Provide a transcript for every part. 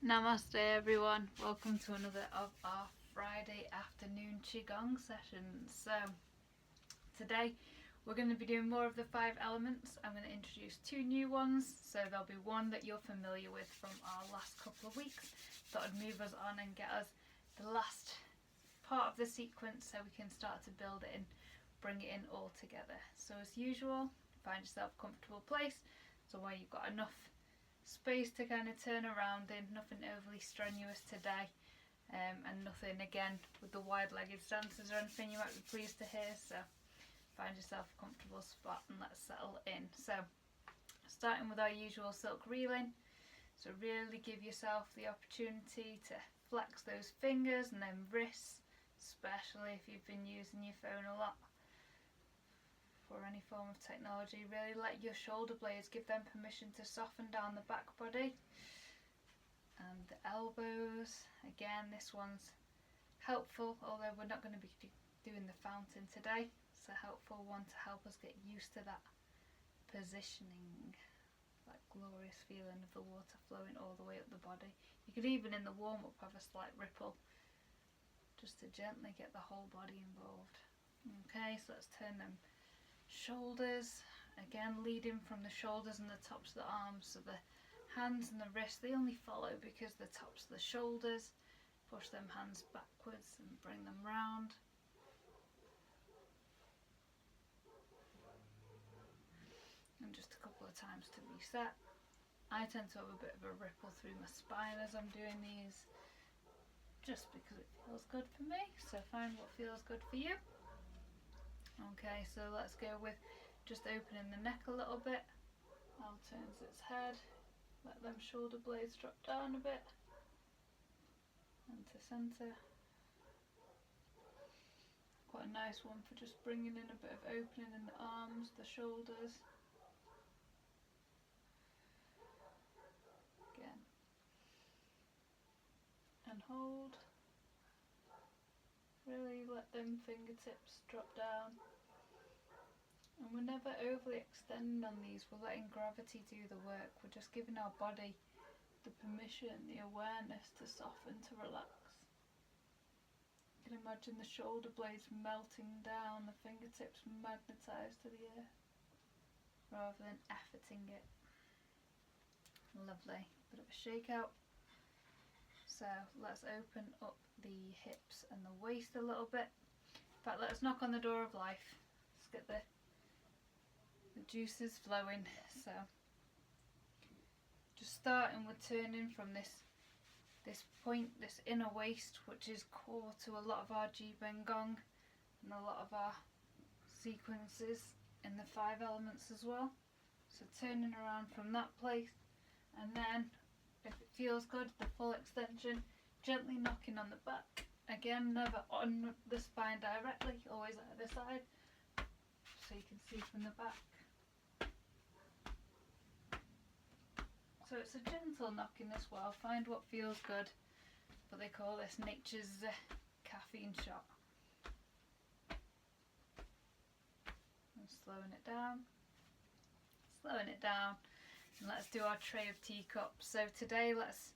Namaste everyone, welcome to another of our Friday afternoon Qigong sessions. So today we're going to be doing more of the 5 elements. I'm going to introduce 2 new ones, so there'll be one that you're familiar with from our last couple of weeks. Thought I'd move us on and get us the last part of the sequence so we can start to build it in, bring it in all together. So as usual, find yourself a comfortable place, so where you've got enough space to kind of turn around in, nothing overly strenuous today, and nothing again with the wide-legged stances or anything you might be pleased to hear. So find yourself a comfortable spot and let's settle in. So starting with our usual silk reeling, so really give yourself the opportunity to flex those fingers and then wrists, especially if you've been using your phone a lot for any form of technology. Really let your shoulder blades, give them permission to soften down the back body. And the elbows, again this one's helpful, although we're not going to be doing the fountain today. It's a helpful one to help us get used to that positioning, that glorious feeling of the water flowing all the way up the body. You could even in the warm-up have a slight ripple just to gently get the whole body involved. Okay, so let's turn them shoulders, again leading from the shoulders and the tops of the arms, so the hands and the wrists, they only follow because the tops of the shoulders. Push them hands backwards and bring them round. And just a couple of times to reset. I tend to have a bit of a ripple through my spine as I'm doing these, just because it feels good for me, so find what feels good for you. Okay, so let's go with just opening the neck a little bit. Now turns its head, let them shoulder blades drop down a bit and to centre. Quite a nice one for just bringing in a bit of opening in the arms, the shoulders. Again. And hold. Really let them fingertips drop down. And we're never overly extending on these, we're letting gravity do the work. We're just giving our body the permission, the awareness to soften, to relax. You can imagine the shoulder blades melting down, the fingertips magnetised to the earth, rather than efforting it. Lovely. Bit of a shake out. So let's open up the hips and the waist a little bit. In fact, let's knock on the door of life. Let's get the juices flowing. So just starting with turning from this point, this inner waist, which is core to a lot of our QiGong and a lot of our sequences in the 5 elements as well. So turning around from that place, and then if it feels good, the full extension, gently knocking on the back. Again, never on the spine directly, always either side, so you can see from the back. So it's a gentle knocking as well, find what feels good, but they call this nature's caffeine shot. And slowing it down, and let's do our tray of teacups. So today let's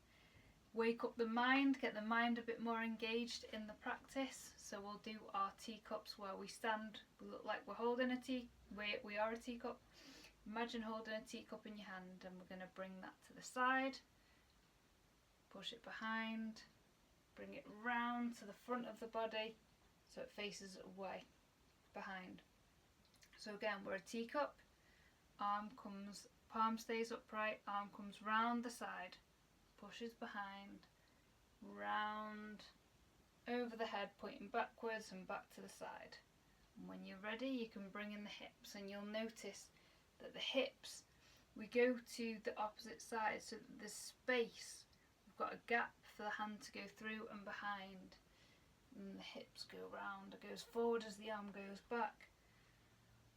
wake up the mind, get the mind a bit more engaged in the practice. So we'll do our teacups where we stand, we look like we're holding a tea, we are a teacup. Imagine holding a teacup in your hand, and we're going to bring that to the side, push it behind, bring it round to the front of the body so it faces away, behind. So again, we're a teacup, palm stays upright, arm comes round the side, pushes behind, round, over the head, pointing backwards and back to the side. And when you're ready, you can bring in the hips, and you'll notice that the hips, we go to the opposite side so that there's space. We've got a gap for the hand to go through and behind, and the hips go round. It goes forward as the arm goes back,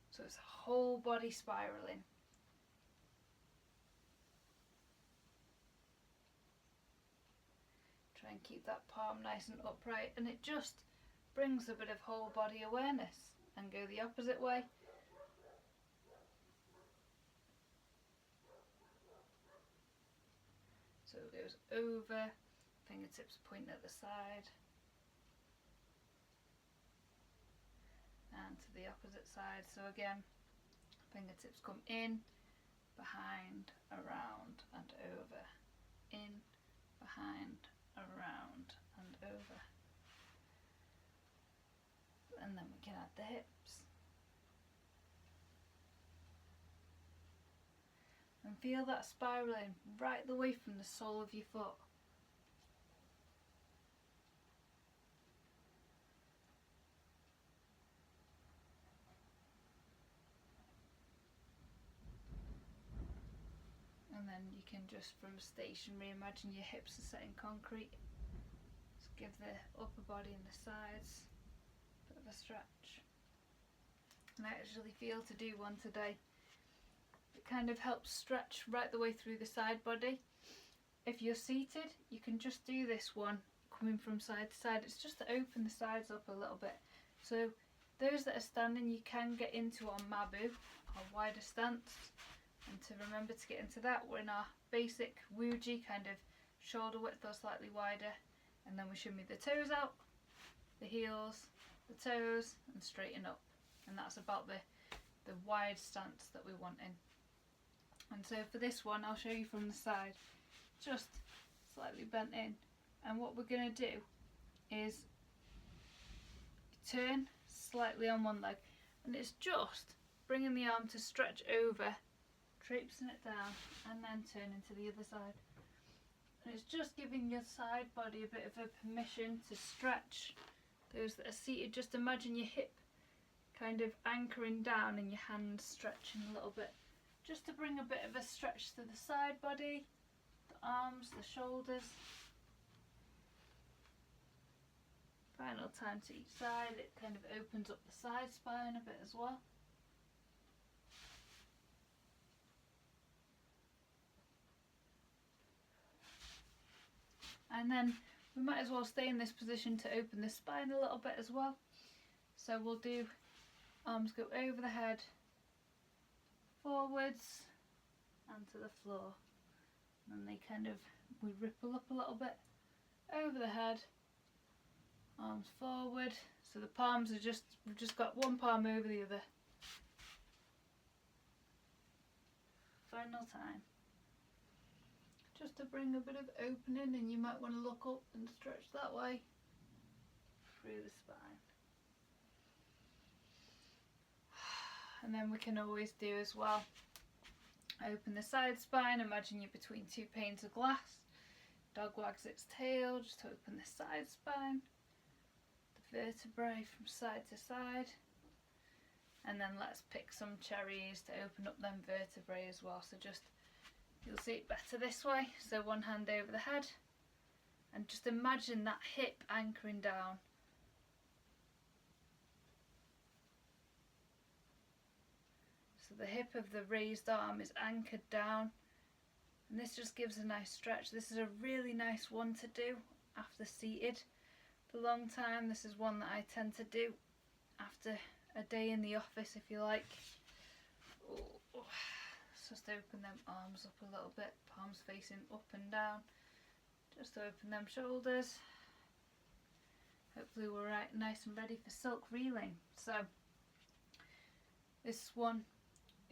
so it's a whole body spiralling. Try and keep that palm nice and upright, and it just brings a bit of whole body awareness. And go the opposite way. So it goes goes over, fingertips point at the side, and to the opposite side. So again, fingertips come in, behind, around and over, in, behind, around and over. And then we can add the hips. And feel that spiralling right the way from the sole of your foot. And then you can just, from stationary, imagine your hips are set in concrete. Just give the upper body and the sides a bit of a stretch. And I actually feel to do one today. It kind of helps stretch right the way through the side body. If you're seated, you can just do this one coming from side to side. It's just to open the sides up a little bit. So those that are standing, you can get into our Mabu, our wider stance. And to remember to get into that, we're in our basic Wuji, kind of shoulder width or slightly wider. And then we shimmy the toes out, the heels, the toes, and straighten up. And that's about the wide stance that we want in. And so for this one, I'll show you from the side, just slightly bent in. And what we're going to do is turn slightly on one leg, and it's just bringing the arm to stretch over, traipsing it down, and then turning to the other side. And it's just giving your side body a bit of a permission to stretch. Those that are seated, just imagine your hip kind of anchoring down and your hands stretching a little bit, just to bring a bit of a stretch to the side body, the arms, the shoulders. Final time to each side. It kind of opens up the side spine a bit as well. And then we might as well stay in this position to open the spine a little bit as well. So we'll do arms go over the head, forwards and to the floor. And they kind of, we ripple up a little bit over the head, arms forward. So the palms are just, we've just got one palm over the other. Final time. Just to bring a bit of opening, and you might want to look up and stretch that way through the spine. And then we can always do as well, open the side spine, imagine you're between two panes of glass. Dog wags its tail, just open the side spine, the vertebrae from side to side. And then let's pick some cherries to open up them vertebrae as well. So just, you'll see it better this way. So one hand over the head, and just imagine that hip anchoring down. So the hip of the raised arm is anchored down, and this just gives a nice stretch. This is a really nice one to do after seated for a long time. This is one that I tend to do after a day in the office, if you like. Let's just open them arms up a little bit, palms facing up and down. Just open them shoulders. Hopefully we're right, nice and ready for silk reeling. So this one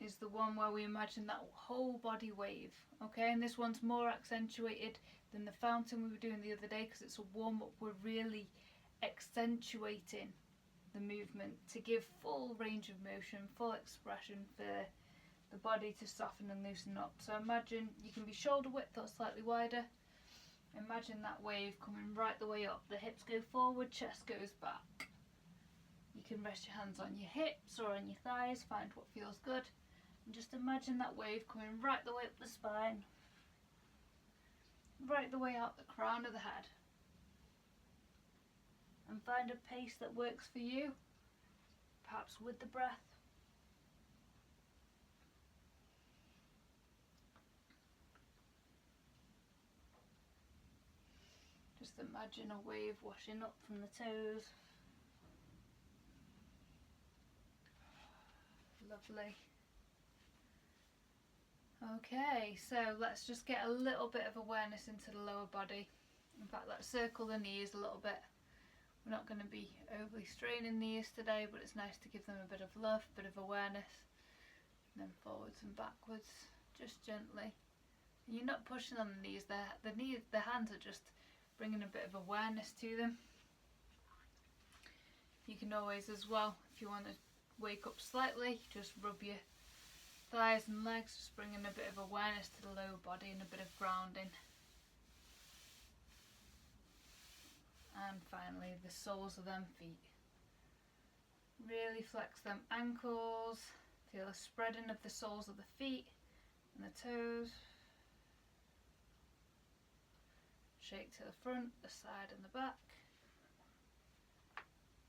is the one where we imagine that whole body wave, okay? And this one's more accentuated than the fountain we were doing the other day, because it's a warm-up. We're really accentuating the movement to give full range of motion, full expression for the body to soften and loosen up. So imagine you can be shoulder width or slightly wider. Imagine that wave coming right the way up. The hips go forward, chest goes back. You can rest your hands on your hips or on your thighs, find what feels good. And just imagine that wave coming right the way up the spine, right the way out the crown of the head. And find a pace that works for you, perhaps with the breath. Just imagine a wave washing up from the toes. Lovely. Okay, so let's just get a little bit of awareness into the lower body. In fact, let's circle the knees a little bit. We're not going to be overly straining the knees today, but it's nice to give them a bit of love, a bit of awareness. And then forwards and backwards, just gently. And you're not pushing on the knees, the hands are just bringing a bit of awareness to them. You can always as well, if you want to wake up slightly, just rub your thighs and legs, just bringing a bit of awareness to the lower body and a bit of grounding. And finally, the soles of them feet. Really flex them ankles, feel a spreading of the soles of the feet and the toes. Shake to the front, the side and the back.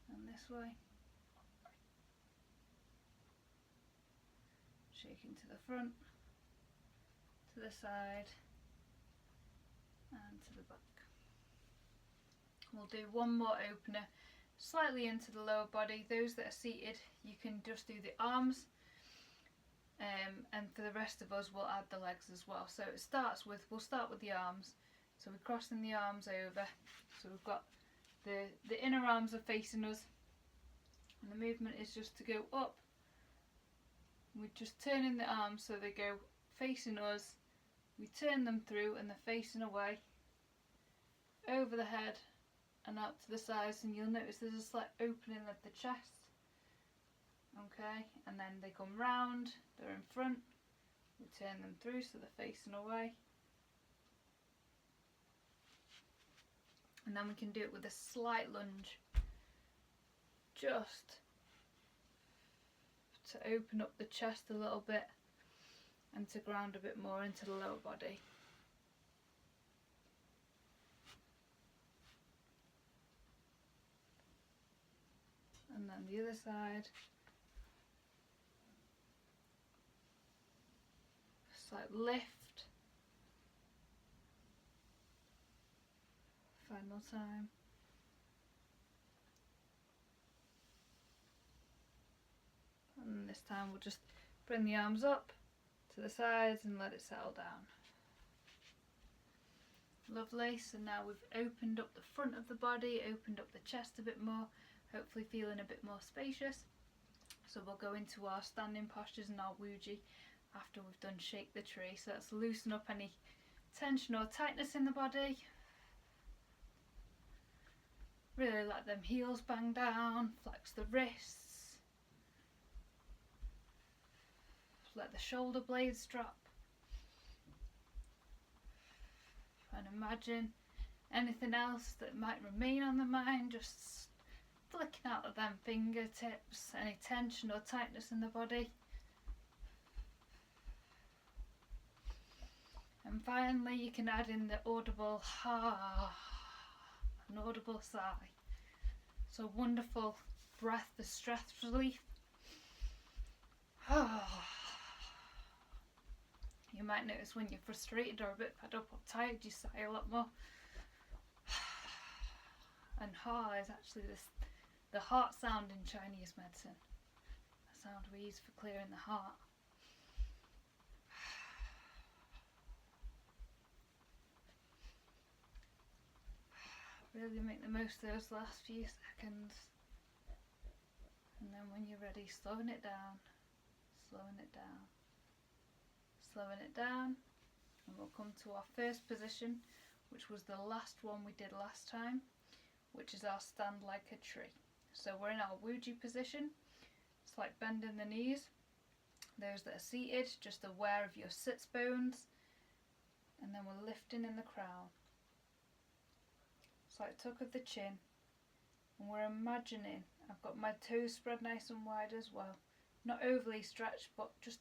And this way. Shaking to the front, to the side and to the back. We'll do one more opener slightly into the lower body. Those that are seated, you can just do the arms, and for the rest of us we'll add the legs as well. So we'll start with the arms. So we're crossing the arms over, so we've got the inner arms are facing us, and the movement is just to go up. We're just turning the arms so they go facing us. We turn them through and they're facing away, over the head and out to the sides, and you'll notice there's a slight opening of the chest. Okay, and then they come round, they're in front, we turn them through so they're facing away. And then we can do it with a slight lunge, just to open up the chest a little bit and to ground a bit more into the lower body. And then the other side. Slight lift. Final time. And this time we'll just bring the arms up to the sides and let it settle down. Lovely, so now we've opened up the front of the body, opened up the chest a bit more, hopefully feeling a bit more spacious. So we'll go into our standing postures and our wuji after we've done shake the tree. So let's loosen up any tension or tightness in the body. Really let them heels bang down, flex the wrists. Let the shoulder blades drop. And imagine anything else that might remain on the mind, just flicking out of them fingertips, any tension or tightness in the body. And finally you can add in the audible ha, an audible sigh. So wonderful breath, the stress relief. You might notice when you're frustrated or a bit fed up or tired, you sigh a lot more. And ha is actually the heart sound in Chinese medicine. A sound we use for clearing the heart. Really make the most of those last few seconds. And then when you're ready, slowing it down, slowing it down, slowing it down. And we'll come to our first position, which was the last one we did last time, which is our stand like a tree. So we're in our wuji position. It's like bending the knees. Those that are seated, just aware of your sits bones. And then we're lifting in the crown. Slight tuck of the chin. And we're imagining, I've got my toes spread nice and wide as well. Not overly stretched, but just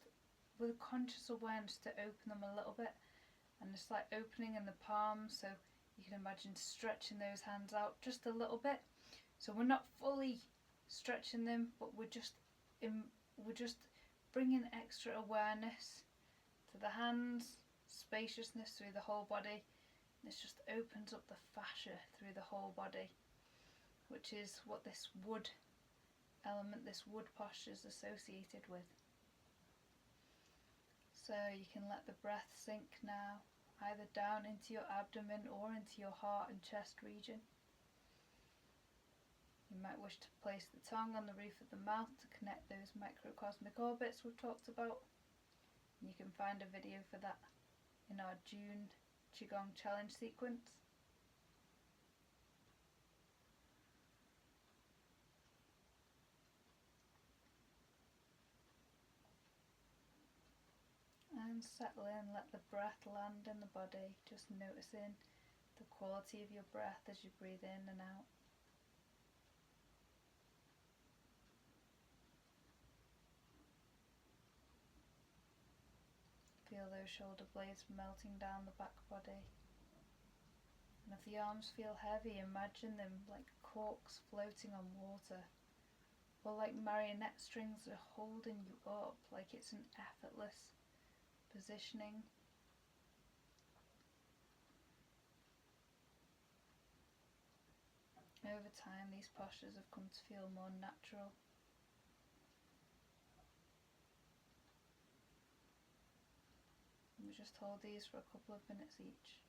with a conscious awareness to open them a little bit. And a slight opening in the palms, so you can imagine stretching those hands out just a little bit. So we're not fully stretching them, but we're just bringing extra awareness to the hands, spaciousness through the whole body. This just opens up the fascia through the whole body, which is what this wood element, this wood posture is associated with. So you can let the breath sink now, either down into your abdomen or into your heart and chest region. You might wish to place the tongue on the roof of the mouth to connect those microcosmic orbits we've talked about. You can find a video for that in our June QiGong challenge sequence. And settle in, let the breath land in the body, just noticing the quality of your breath as you breathe in and out. Feel those shoulder blades melting down the back body. And if the arms feel heavy, imagine them like corks floating on water, or like marionette strings are holding you up, like it's an effortless positioning. Over time, these postures have come to feel more natural. And we just hold these for a couple of minutes each.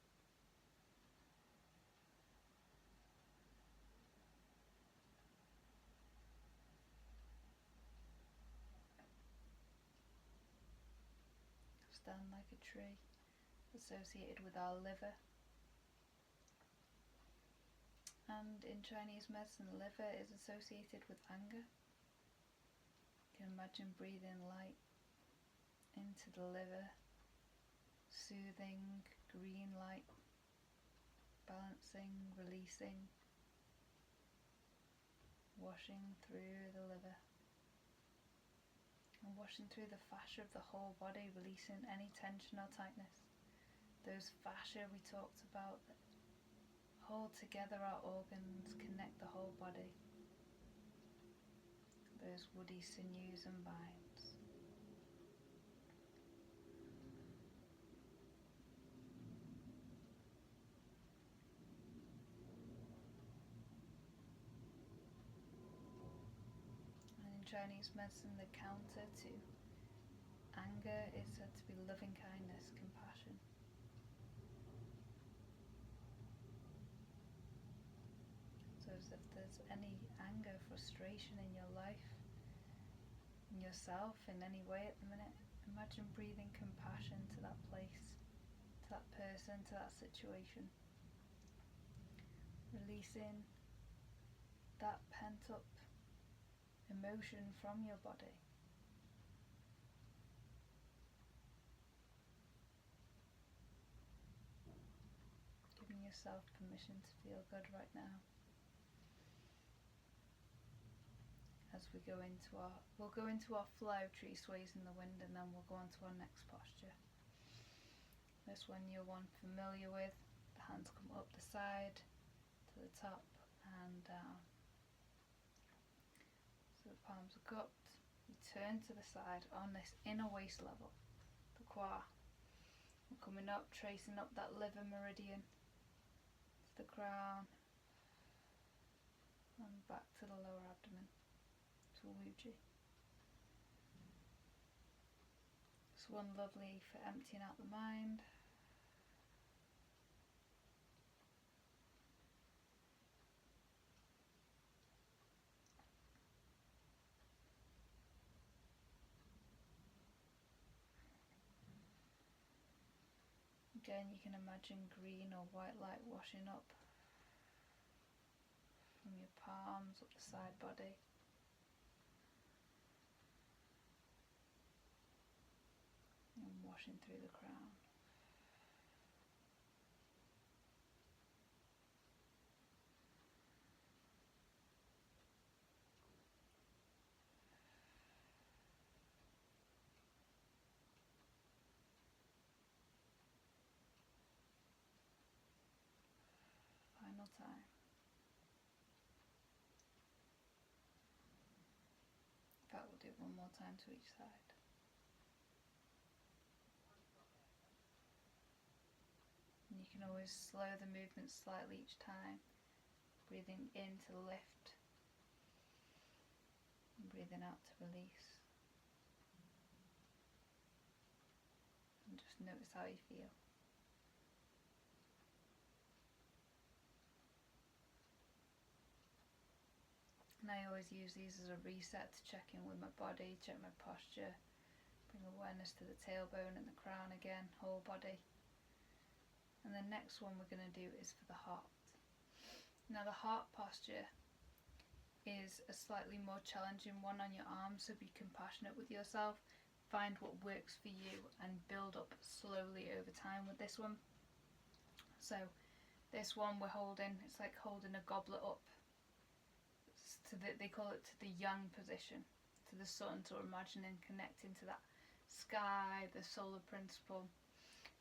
Stand like a tree, associated with our liver. And in Chinese medicine, liver is associated with anger. You can imagine breathing light into the liver, soothing green light, balancing, releasing, washing through the liver. And washing through the fascia of the whole body, releasing any tension or tightness. Those fascia we talked about that hold together our organs, connect the whole body. Those woody sinews and vines. Chinese medicine, the counter to anger is said to be loving kindness, compassion. So as if there's any anger, frustration in your life, in yourself, in any way at the minute, imagine breathing compassion to that place, to that person, to that situation. Releasing that pent up emotion from your body. Giving yourself permission to feel good right now. As we'll go into our flow, tree sways in the wind, and then we'll go on to our next posture. This one you're familiar with. The hands come up the side, to the top and down. So the palms are cupped, you turn to the side on this inner waist level, the Qi. We're coming up, tracing up that liver meridian to the crown and back to the lower abdomen, to Wuji. This one lovely for emptying out the mind. Again, you can imagine green or white light washing up from your palms up the side body. And washing through the crown. Final time. In fact, we'll do one more time to each side. And you can always slow the movement slightly each time, breathing in to lift and breathing out to release. Notice how you feel. And I always use these as a reset to check in with my body, check my posture, bring awareness to the tailbone and the crown again, whole body. And the next one we're going to do is for the heart. Now the heart posture is a slightly more challenging one on your arms, so be compassionate with yourself. Find what works for you and build up slowly over time with this one. So this one we're holding, it's like holding a goblet up. They call it to the yang position, to the sun, so imagining connecting to that sky, the solar principle,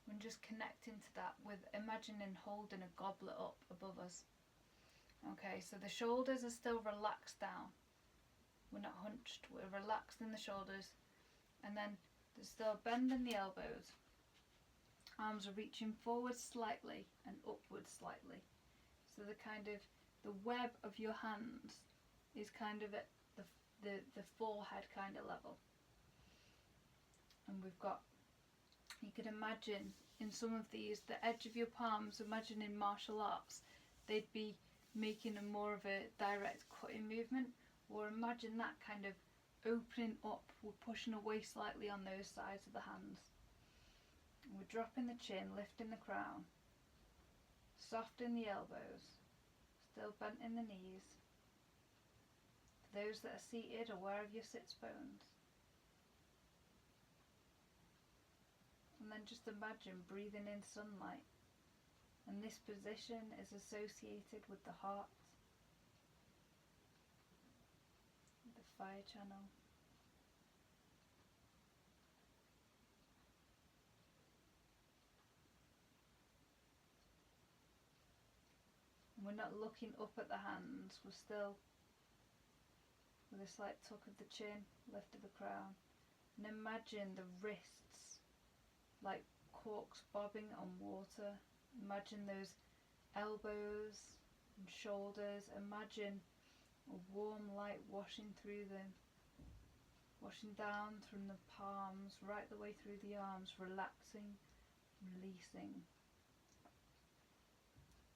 and just connecting to that with imagining holding a goblet up above us. Okay, so the shoulders are still relaxed down, we're not hunched, we're relaxed in the shoulders, and then there's still a bend in the elbows. Arms are reaching forward slightly and upwards slightly, so the web of your hands is kind of at the forehead kind of level. And we've got, you could imagine in some of these, the edge of your palms, imagine in martial arts, they'd be making a more of a direct cutting movement, or imagine that kind of opening up, we're pushing away slightly on those sides of the hands. And we're dropping the chin, lifting the crown, soft in the elbows, still bent in the knees. For those that are seated, aware of your sits bones. And then just imagine breathing in sunlight. And this position is associated with the heart, the fire channel. And we're not looking up at the hands, we're still with a slight tuck of the chin, lift of the crown. And imagine the wrists like corks bobbing on water. Imagine those elbows and shoulders. Imagine a warm light washing through them, washing down from the palms right the way through the arms, relaxing, releasing.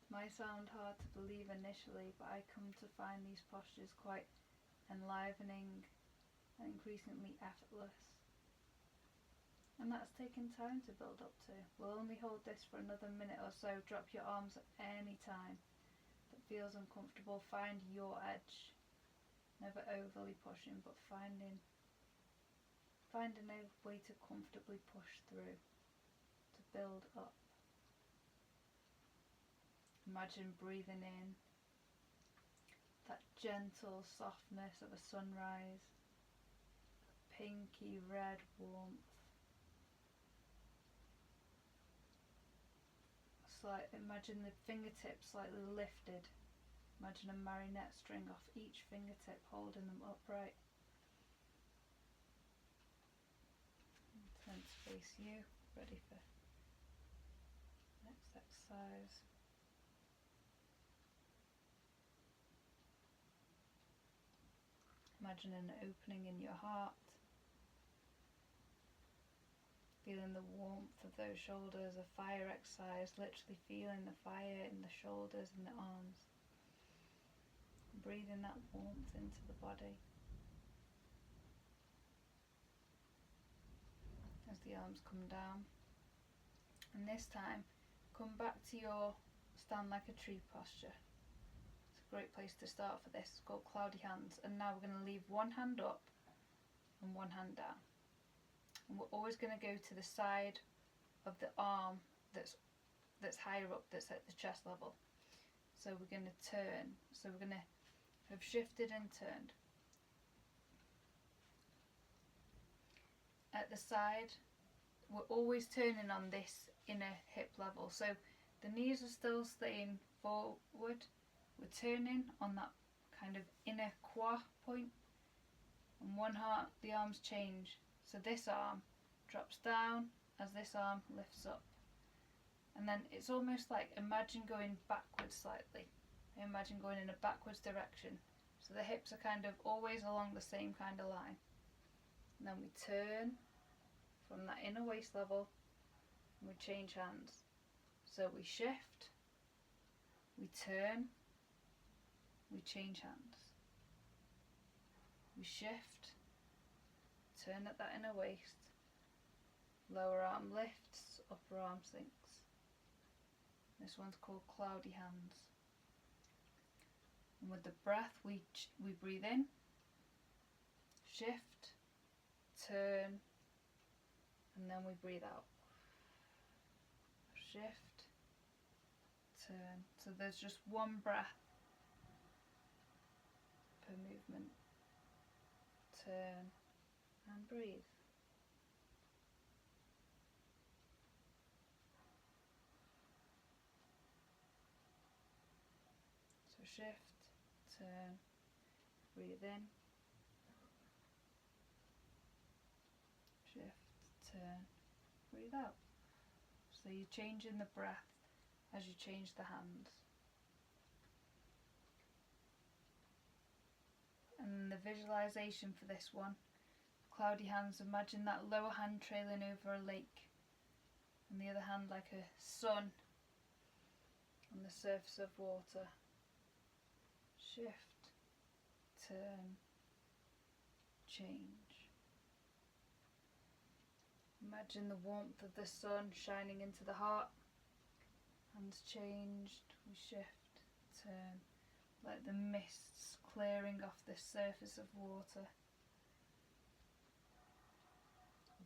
It might sound hard to believe initially, but I come to find these postures quite enlivening and increasingly effortless. And that's taken time to build up to. We'll only hold this for another minute or so. Drop your arms at any time that feels uncomfortable. Find your edge. Never overly pushing, but finding a way to comfortably push through, to build up. Imagine breathing in that gentle softness of a sunrise, pinky red warmth. Imagine the fingertips slightly lifted. Imagine a marionette string off each fingertip, holding them upright. Turn to face you, ready for next exercise. Imagine an opening in your heart, feeling the warmth of those shoulders, a fire exercise, literally feeling the fire in the shoulders and the arms. Breathing that warmth into the body. As the arms come down. And this time, come back to your stand like a tree posture. Great place to start for this. It's called cloudy hands, and now we're going to leave one hand up and one hand down, and we're always going to go to the side of the arm that's higher up, that's at the chest level. So we're going to turn, so we're going to have shifted and turned. At the side, we're always turning on this inner hip level, so the knees are still staying forward. We're turning on that kind of inner qua point, and the arms change. So this arm drops down as this arm lifts up. And then it's almost like, imagine going backwards slightly. Imagine going in a backwards direction. So the hips are kind of always along the same kind of line. And then we turn from that inner waist level and we change hands. So we shift, we turn, we change hands. We shift, turn at that inner waist, lower arm lifts, upper arm sinks. This one's called cloudy hands. And with the breath we breathe in, shift, turn, and then we breathe out. Shift, turn. So there's just one breath per movement. Turn and breathe. So shift, turn, breathe in, shift, turn, breathe out. So you're changing the breath as you change the hands. And the visualization for this one, cloudy hands, imagine that lower hand trailing over a lake and the other hand like a sun on the surface of water. Shift, turn, change. Imagine the warmth of the sun shining into the heart. Hands changed, we shift, turn, like the mists clearing off the surface of water.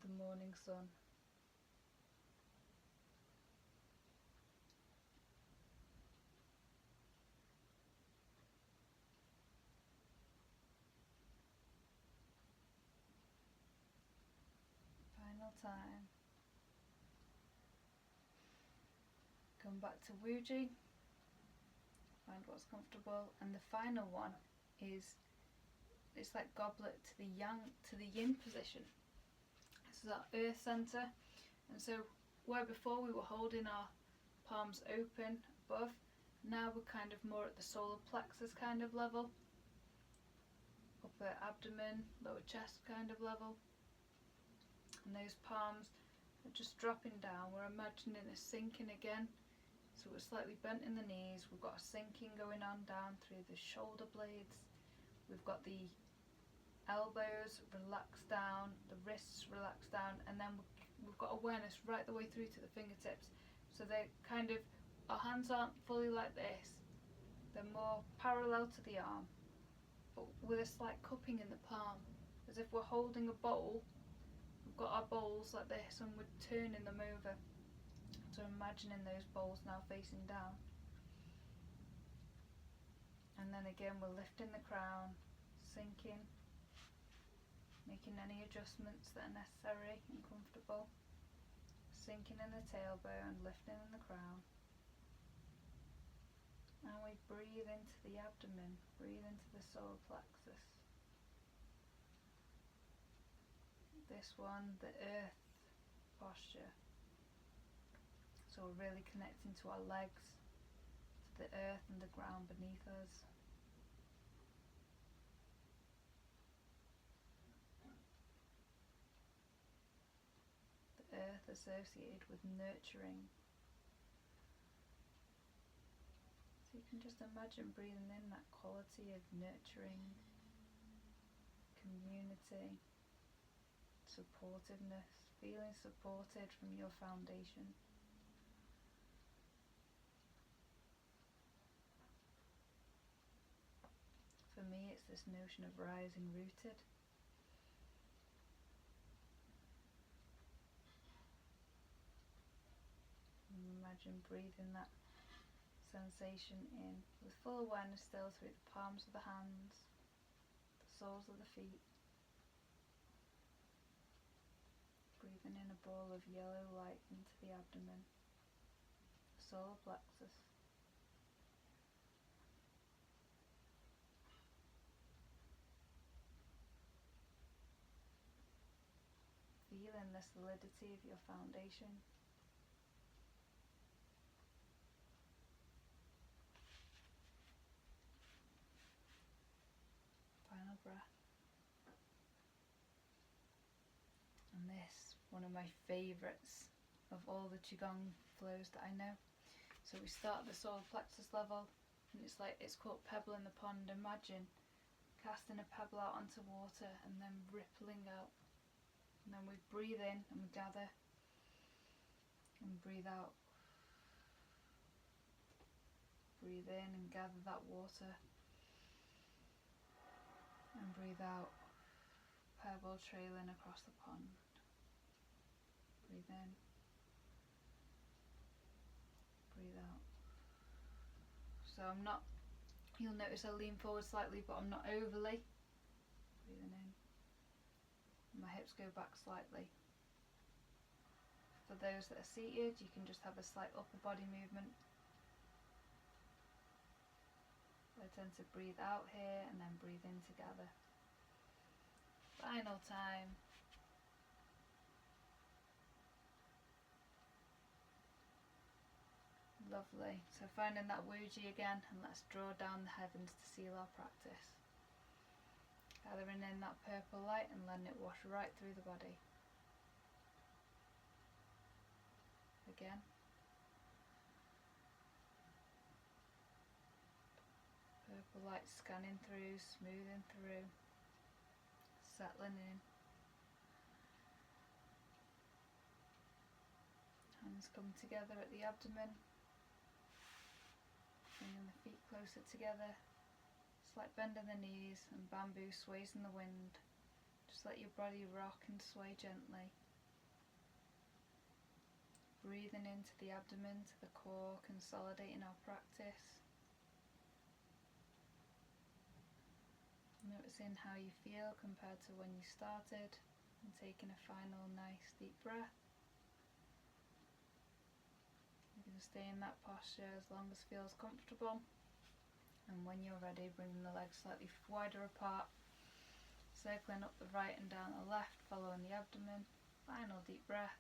The morning sun. Final time. Come back to Wuji. Find what's comfortable. And the final one is, it's like goblet to the yang, to the yin position. This is our earth center. And so where before we were holding our palms open above, now we're kind of more at the solar plexus kind of level. Upper abdomen, lower chest kind of level. And those palms are just dropping down. We're imagining a sinking again. So we're slightly bent in the knees. We've got a sinking going on down through the shoulder blades. We've got the elbows relaxed down, the wrists relaxed down, and then we've got awareness right the way through to the fingertips. So they're kind of, our hands aren't fully like this. They're more parallel to the arm, but with a slight cupping in the palm, as if we're holding a bowl. We've got our bowls like this and we're turning them over. So imagining those bowls now facing down. And then again we're lifting the crown, sinking, making any adjustments that are necessary and comfortable. Sinking in the tailbone, lifting in the crown. And we breathe into the abdomen, breathe into the solar plexus. This one, the earth posture. So we're really connecting to our legs, to the earth and the ground beneath us. The earth associated with nurturing. So you can just imagine breathing in that quality of nurturing, community, supportiveness, feeling supported from your foundation. For me, it's this notion of rising rooted. Imagine breathing that sensation in with full awareness still through the palms of the hands, the soles of the feet. Breathing in a ball of yellow light into the abdomen, the solar plexus. Feeling the solidity of your foundation. Final breath. And this, one of my favourites of all the Qigong flows that I know. So we start at the solar plexus level, and it's called pebble in the pond. Imagine casting a pebble out onto water and then rippling out. And then we breathe in and we gather, and breathe out. Breathe in and gather that water, and breathe out, pebble trailing across the pond. Breathe in, breathe out. So you'll notice I lean forward slightly, but I'm not overly. Breathing in. My hips go back slightly. For those that are seated, you can just have a slight upper body movement. I tend to breathe out here and then breathe in together. Final time. Lovely. So finding that Wuji again, and let's draw down the heavens to seal our practice. Gathering in that purple light and letting it wash right through the body. Again. Purple light scanning through, smoothing through, settling in. Hands come together at the abdomen, bringing the feet closer together. Slight bend in the knees, and bamboo sways in the wind. Just let your body rock and sway gently. Breathing into the abdomen, to the core, consolidating our practice. Noticing how you feel compared to when you started, and taking a final nice deep breath. You can stay in that posture as long as feels comfortable, and when you're ready, bringing the legs slightly wider apart, circling up the right and down the left, following the abdomen. Final deep breath,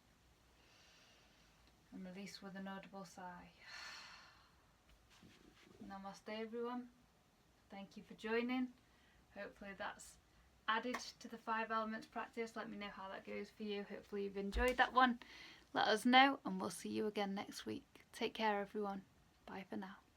and release with an audible sigh. Namaste everyone, thank you for joining. Hopefully that's added to the 5 elements practice. Let me know how that goes for you. Hopefully you've enjoyed that one. Let us know, and we'll see you again next week. Take care everyone. Bye for now.